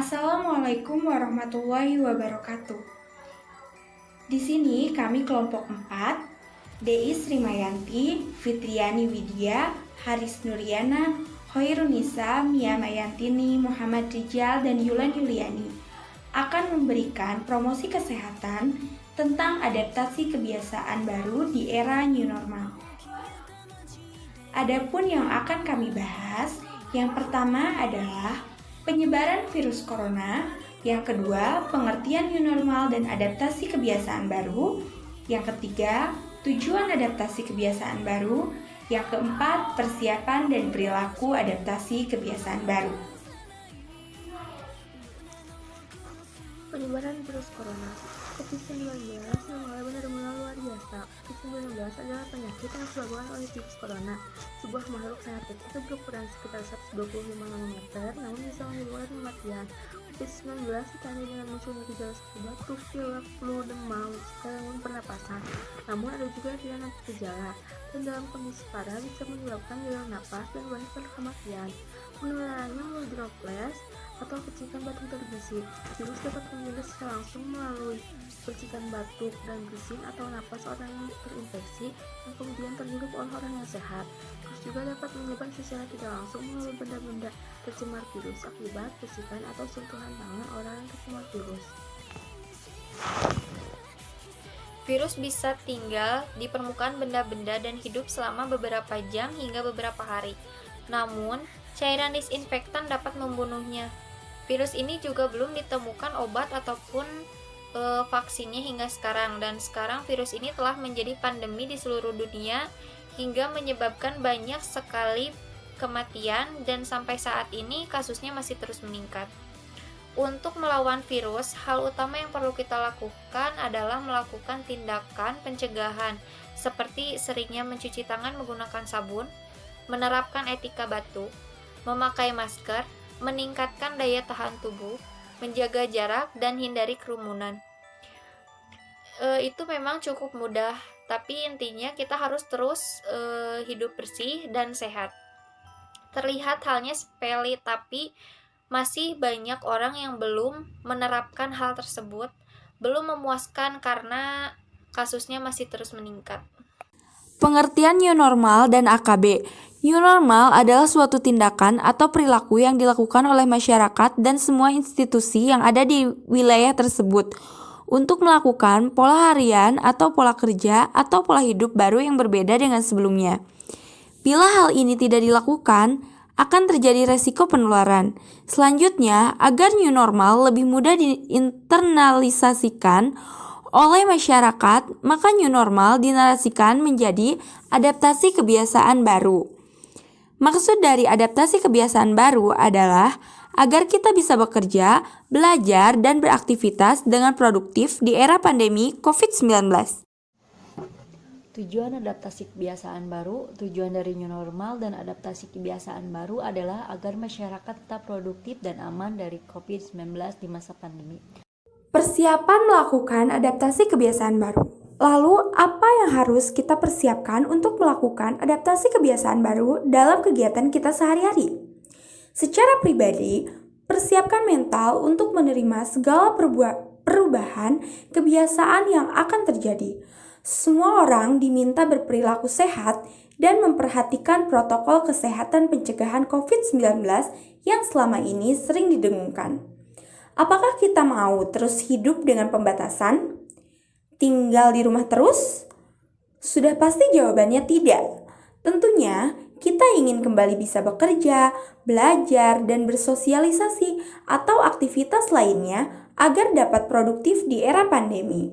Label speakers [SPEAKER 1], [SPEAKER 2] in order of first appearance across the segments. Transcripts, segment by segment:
[SPEAKER 1] Assalamualaikum warahmatullahi wabarakatuh. Di sini kami kelompok 4, Dei Srimayanti, Fitriani Widya, Haris Nuryana, Hoirunisa, Mia Mayantini, Muhammad Rijal, dan Yulan Yuliani akan memberikan promosi kesehatan tentang adaptasi kebiasaan baru di era new normal. Adapun yang akan kami bahas, yang pertama adalah penyebaran virus corona, yang kedua pengertian new normal dan adaptasi kebiasaan baru, yang ketiga tujuan adaptasi kebiasaan baru, yang keempat persiapan dan perilaku adaptasi kebiasaan baru.
[SPEAKER 2] Penyebaran virus corona COVID-19 mulai benar-benar luar biasa. COVID-19 adalah penyakit yang disebabkan oleh virus corona, sebuah makhluk sangat kecil berukuran sekitar 125 nanometer, namun bisa menyebabkan kematian. COVID-19 ditandai dengan munculnya gejala seperti batuk, pilek, flu, demam, gangguan pernapasan. Namun ada juga yang tidak nampak gejala, dan dalam kondisi parah bisa menyebabkan gagal napas dan bahkan kematian. Penularannya melalui droplets atau percikan batuk dan bersin. Virus dapat menyebar secara langsung melalui percikan batuk dan bersin atau napas orang yang terinfeksi yang kemudian terhirup oleh orang yang sehat. Virus juga dapat menyebar secara tidak langsung melalui benda-benda tercemar virus akibat percikan atau sentuhan tangan orang yang tercemar virus.
[SPEAKER 3] Virus bisa tinggal di permukaan benda-benda dan hidup selama beberapa jam hingga beberapa hari. Namun, cairan disinfektan dapat membunuhnya. Virus ini juga belum ditemukan obat ataupun vaksinnya hingga sekarang, dan sekarang virus ini telah menjadi pandemi di seluruh dunia hingga menyebabkan banyak sekali kematian, dan sampai saat ini kasusnya masih terus meningkat. Untuk melawan virus, hal utama yang perlu kita lakukan adalah melakukan tindakan pencegahan seperti seringnya mencuci tangan menggunakan sabun, menerapkan etika batuk, memakai masker, meningkatkan daya tahan tubuh, menjaga jarak, dan hindari kerumunan. Itu memang cukup mudah, tapi intinya kita harus terus hidup bersih dan sehat. Terlihat halnya sepele, tapi masih banyak orang yang belum menerapkan hal tersebut, belum memuaskan karena kasusnya masih terus meningkat.
[SPEAKER 1] Pengertian new normal dan AKB. New normal adalah suatu tindakan atau perilaku yang dilakukan oleh masyarakat dan semua institusi yang ada di wilayah tersebut untuk melakukan pola harian atau pola kerja atau pola hidup baru yang berbeda dengan sebelumnya. Bila hal ini tidak dilakukan, akan terjadi resiko penularan. Selanjutnya, agar new normal lebih mudah diinternalisasikan oleh masyarakat, maka new normal dinarasikan menjadi adaptasi kebiasaan baru. Maksud dari adaptasi kebiasaan baru adalah agar kita bisa bekerja, belajar, dan beraktivitas dengan produktif di era pandemi COVID-19.
[SPEAKER 4] Tujuan adaptasi kebiasaan baru, tujuan dari new normal dan adaptasi kebiasaan baru adalah agar masyarakat tetap produktif dan aman dari COVID-19 di masa pandemi.
[SPEAKER 1] Persiapan melakukan adaptasi kebiasaan baru. Lalu, apa yang harus kita persiapkan untuk melakukan adaptasi kebiasaan baru dalam kegiatan kita sehari-hari? Secara pribadi, persiapkan mental untuk menerima segala perubahan kebiasaan yang akan terjadi. Semua orang diminta berperilaku sehat dan memperhatikan protokol kesehatan pencegahan COVID-19 yang selama ini sering didengungkan. Apakah kita mau terus hidup dengan pembatasan? Tinggal di rumah terus? Sudah pasti jawabannya tidak. Tentunya kita ingin kembali bisa bekerja, belajar, dan bersosialisasi atau aktivitas lainnya agar dapat produktif di era pandemi.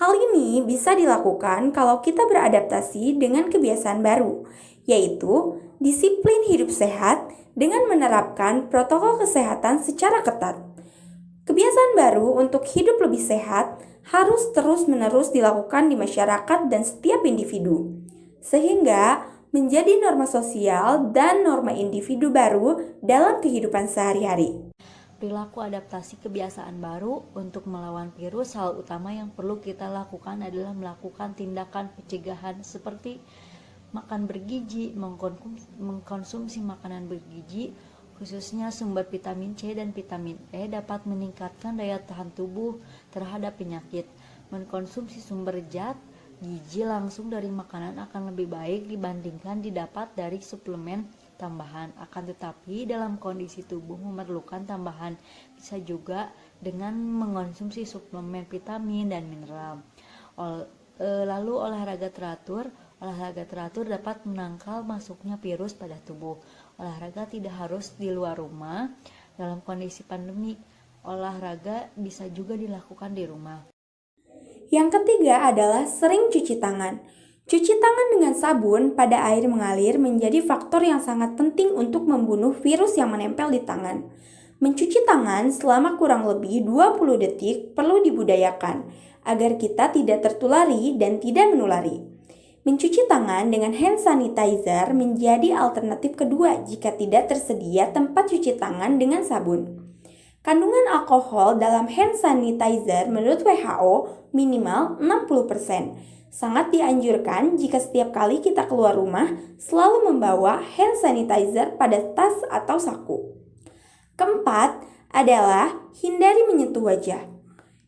[SPEAKER 1] Hal ini bisa dilakukan kalau kita beradaptasi dengan kebiasaan baru, yaitu disiplin hidup sehat dengan menerapkan protokol kesehatan secara ketat. Kebiasaan baru untuk hidup lebih sehat harus terus-menerus dilakukan di masyarakat dan setiap individu, sehingga menjadi norma sosial dan norma individu baru dalam kehidupan sehari-hari.
[SPEAKER 4] Perilaku adaptasi kebiasaan baru untuk melawan virus, hal utama yang perlu kita lakukan adalah melakukan tindakan pencegahan seperti makan bergizi, mengkonsumsi makanan bergizi, khususnya sumber vitamin C dan vitamin E dapat meningkatkan daya tahan tubuh terhadap penyakit. Mengkonsumsi sumber zat gizi langsung dari makanan akan lebih baik dibandingkan didapat dari suplemen tambahan. Akan tetapi dalam kondisi tubuh memerlukan tambahan, bisa juga dengan mengkonsumsi suplemen vitamin dan mineral. Lalu olahraga teratur dapat menangkal masuknya virus pada tubuh. Olahraga tidak harus di luar rumah. Dalam kondisi pandemi, olahraga bisa juga dilakukan di rumah.
[SPEAKER 1] Yang ketiga adalah sering cuci tangan. Cuci tangan dengan sabun pada air mengalir menjadi faktor yang sangat penting untuk membunuh virus yang menempel di tangan. Mencuci tangan selama kurang lebih 20 detik perlu dibudayakan agar kita tidak tertulari dan tidak menulari. Mencuci tangan dengan hand sanitizer menjadi alternatif kedua jika tidak tersedia tempat cuci tangan dengan sabun. Kandungan alkohol dalam hand sanitizer menurut WHO minimal 60%. Sangat dianjurkan jika setiap kali kita keluar rumah selalu membawa hand sanitizer pada tas atau saku. Keempat adalah hindari menyentuh wajah.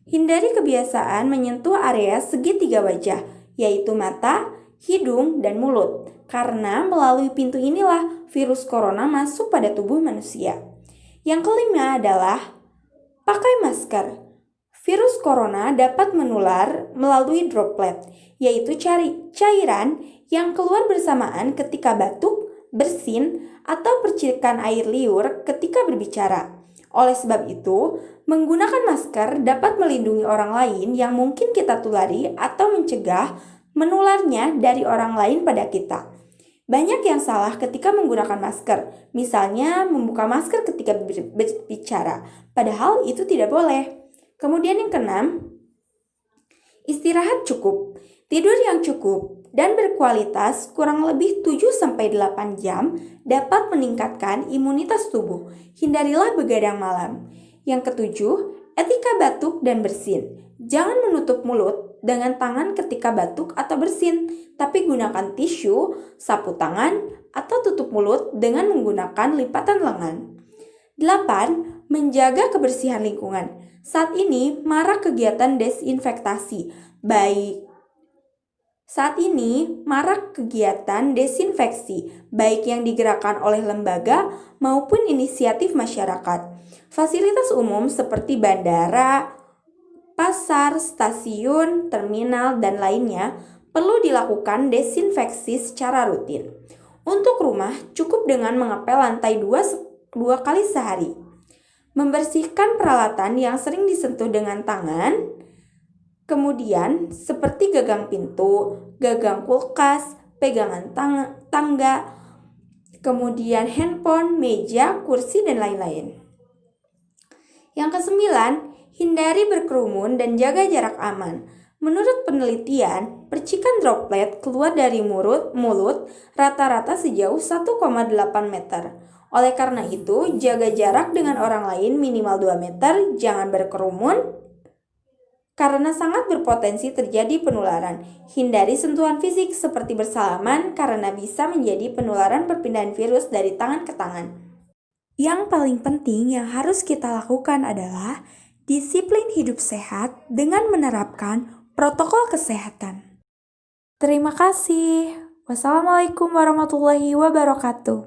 [SPEAKER 1] Hindari kebiasaan menyentuh area segitiga wajah, yaitu mata, hidung, dan mulut, karena melalui pintu inilah virus corona masuk pada tubuh manusia. Yang kelima adalah pakai masker. Virus corona dapat menular melalui droplet, yaitu cairan yang keluar bersamaan ketika batuk, bersin, atau percikan air liur ketika berbicara. Oleh sebab itu, menggunakan masker dapat melindungi orang lain yang mungkin kita tulari atau mencegah menularnya dari orang lain pada kita. Banyak yang salah ketika menggunakan masker, misalnya membuka masker ketika berbicara, padahal itu tidak boleh. Kemudian yang keenam, istirahat cukup. Tidur yang cukup dan berkualitas kurang lebih 7-8 jam dapat meningkatkan imunitas tubuh. Hindarilah begadang malam. Yang ketujuh, etika batuk dan bersin. Jangan menutup mulut dengan tangan ketika batuk atau bersin, tapi gunakan tisu, sapu tangan, atau tutup mulut dengan menggunakan lipatan lengan. 8. Menjaga kebersihan lingkungan. Saat ini marak kegiatan desinfeksi, baik yang digerakkan oleh lembaga maupun inisiatif masyarakat. Fasilitas umum seperti bandara, pasar, stasiun, terminal, dan lainnya perlu dilakukan desinfeksi secara rutin. Untuk rumah, cukup dengan mengepel lantai 2 kali sehari. Membersihkan peralatan yang sering disentuh dengan tangan, kemudian seperti gagang pintu, gagang kulkas, pegangan tangga, kemudian handphone, meja, kursi, dan lain-lain. Yang kesembilan, hindari berkerumun dan jaga jarak aman. Menurut penelitian, percikan droplet keluar dari mulut rata-rata sejauh 1,8 meter. Oleh karena itu, jaga jarak dengan orang lain minimal 2 meter, jangan berkerumun, karena sangat berpotensi terjadi penularan. Hindari sentuhan fisik seperti bersalaman karena bisa menjadi penularan perpindahan virus dari tangan ke tangan. Yang paling penting yang harus kita lakukan adalah disiplin hidup sehat dengan menerapkan protokol kesehatan. Terima kasih. Wassalamualaikum warahmatullahi wabarakatuh.